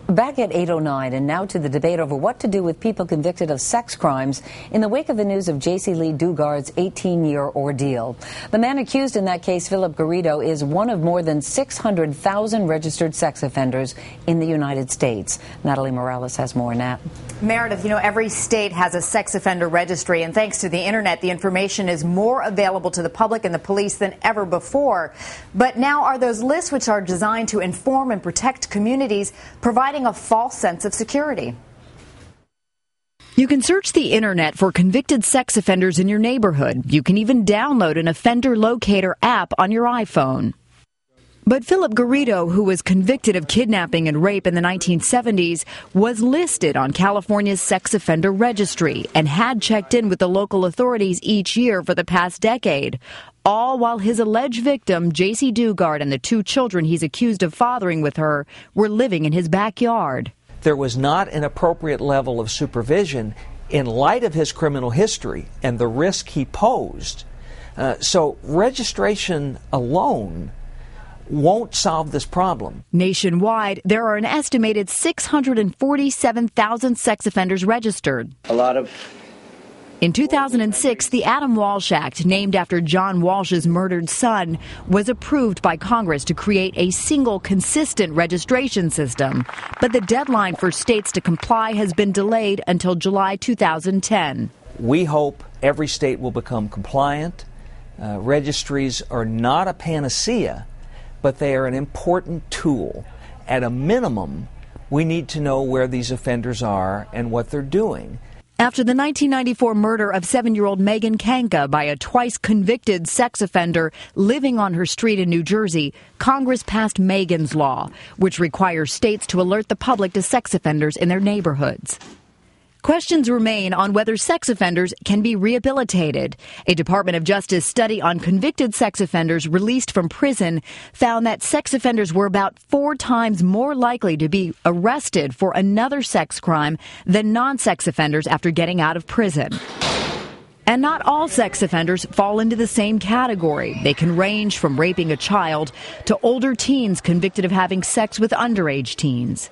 Back at 8:09, and now to the debate over what to do with people convicted of sex crimes in the wake of the news of Jaycee Dugard's 18-year ordeal. The man accused in that case, Philip Garrido, is one of more than 600,000 registered sex offenders in the United States. Natalie Morales has more on that. Meredith, you know, every state has a sex offender registry, and thanks to the internet, the information is more available to the public and the police than ever before. But now are those lists, which are designed to inform and protect communities, providing a false sense of security? You can search the internet for convicted sex offenders in your neighborhood. You can even download an offender locator app on your iPhone. But Philip Garrido, who was convicted of kidnapping and rape in the 1970s, was listed on California's sex offender registry and had checked in with the local authorities each year for the past decade, all while his alleged victim, Jaycee Dugard, and the two children he's accused of fathering with her were living in his backyard. There was not an appropriate level of supervision in light of his criminal history and the risk he posed. So registration alone won't solve this problem. Nationwide, there are an estimated 647,000 sex offenders registered. In 2006, the Adam Walsh Act, named after John Walsh's murdered son, was approved by Congress to create a single, consistent registration system. But the deadline for states to comply has been delayed until July 2010. We hope every state will become compliant. Registries are not a panacea, but they are an important tool. At a minimum, we need to know where these offenders are and what they're doing. After the 1994 murder of 7-year-old Megan Kanka by a twice-convicted sex offender living on her street in New Jersey, Congress passed Megan's Law, which requires states to alert the public to sex offenders in their neighborhoods. Questions remain on whether sex offenders can be rehabilitated. A Department of Justice study on convicted sex offenders released from prison found that sex offenders were about 4 times more likely to be arrested for another sex crime than non-sex offenders after getting out of prison. And not all sex offenders fall into the same category. They can range from raping a child to older teens convicted of having sex with underage teens.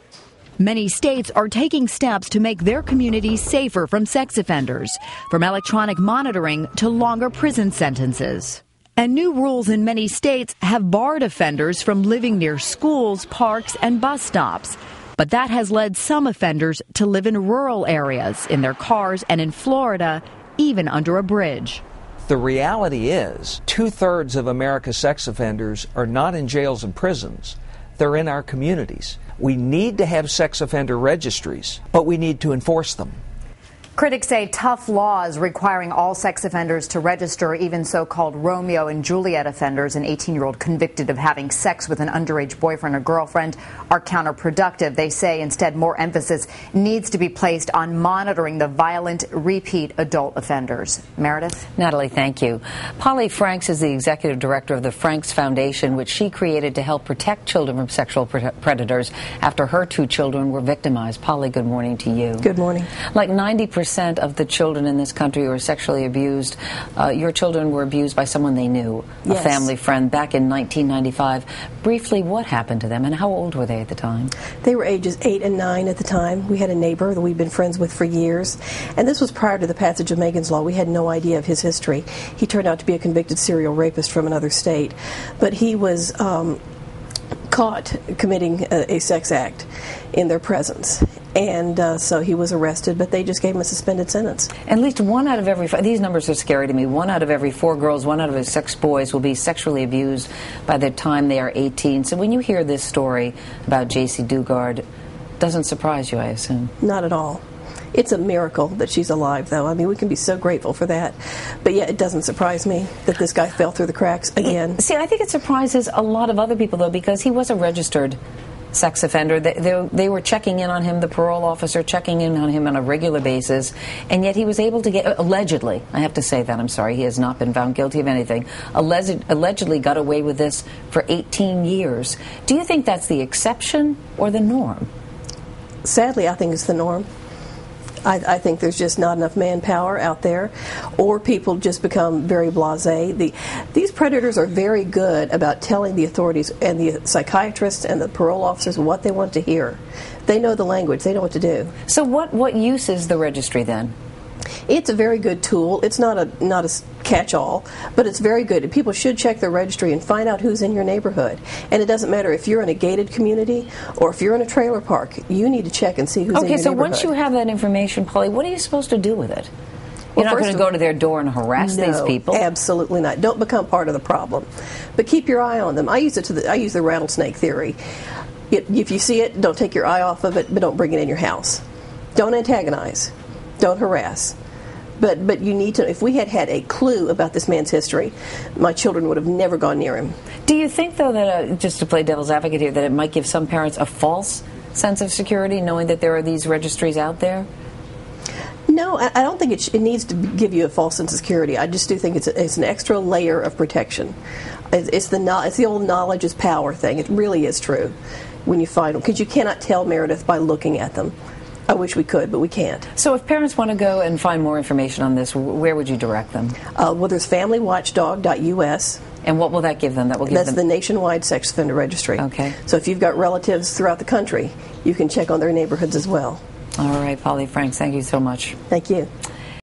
Many states are taking steps to make their communities safer from sex offenders, from electronic monitoring to longer prison sentences. And new rules in many states have barred offenders from living near schools, parks, and bus stops. But that has led some offenders to live in rural areas, in their cars, and in Florida, even under a bridge. The reality is, 2/3 of America's sex offenders are not in jails and prisons. They're in our communities. We need to have sex offender registries, but we need to enforce them. Critics say tough laws requiring all sex offenders to register, even so-called Romeo and Juliet offenders, an 18-year-old convicted of having sex with an underage boyfriend or girlfriend, are counterproductive. They say instead more emphasis needs to be placed on monitoring the violent repeat adult offenders. Meredith? Natalie, thank you. Polly Franks is the executive director of the Franks Foundation, which she created to help protect children from sexual predators after her 2 children were victimized. Polly, good morning to you. Good morning. Like 90% of the children in this country who are sexually abused, your children were abused by someone they knew, yes. A family friend, back in 1995. Briefly, what happened to them, and how old were they at the time? They were ages 8 and 9 at the time. We had a neighbor that we'd been friends with for years, and this was prior to the passage of Megan's Law. We had no idea of his history. He turned out to be a convicted serial rapist from another state, but he was caught committing a sex act in their presence. And so he was arrested, but they just gave him a suspended sentence. At least 1 out of every, these numbers are scary to me, 1 out of every 4 girls, 1 out of every 6 boys will be sexually abused by the time they are 18. So when you hear this story about Jaycee Dugard, it doesn't surprise you, I assume? Not at all. It's a miracle that she's alive, though. I mean, we can be so grateful for that. But yeah, it doesn't surprise me that this guy fell through the cracks again. See, I think it surprises a lot of other people, though, because he was a registered sex offender. They were checking in on him, the parole officer checking in on him on a regular basis, and yet he was able to get, allegedly, I have to say that, I'm sorry, he has not been found guilty of anything, allegedly got away with this for 18 years. Do you think that's the exception or the norm? Sadly, I think it's the norm. I think there's just not enough manpower out there, or people just become very blasé. These predators are very good about telling the authorities and the psychiatrists and the parole officers what they want to hear. They know the language. They know what to do. So what use is the registry then? It's a very good tool. It's not a catch-all, but it's very good. And people should check their registry and find out who's in your neighborhood. And it doesn't matter if you're in a gated community or if you're in a trailer park. You need to check and see who's in your neighborhood. Okay, so once you have that information, Polly, what are you supposed to do with it? You're not going to go to their door and harass these people? No, absolutely not. Don't become part of the problem. But keep your eye on them. I use the rattlesnake theory. If you see it, don't take your eye off of it, but don't bring it in your house. Don't antagonize. Don't harass. But you need to, if we had had a clue about this man's history, my children would have never gone near him. Do you think, though, that, just to play devil's advocate here, that it might give some parents a false sense of security, knowing that there are these registries out there? No, I don't think it needs to give you a false sense of security. I just do think it's an extra layer of protection. It's the old knowledge is power thing. It really is true when you find them, because you cannot tell, Meredith, by looking at them. I wish we could, but we can't. So if parents want to go and find more information on this, where would you direct them? Well, there's familywatchdog.us. And what will that give them? That's the nationwide sex offender registry. Okay. So if you've got relatives throughout the country, you can check on their neighborhoods as well. All right, Polly Franks, thank you so much. Thank you.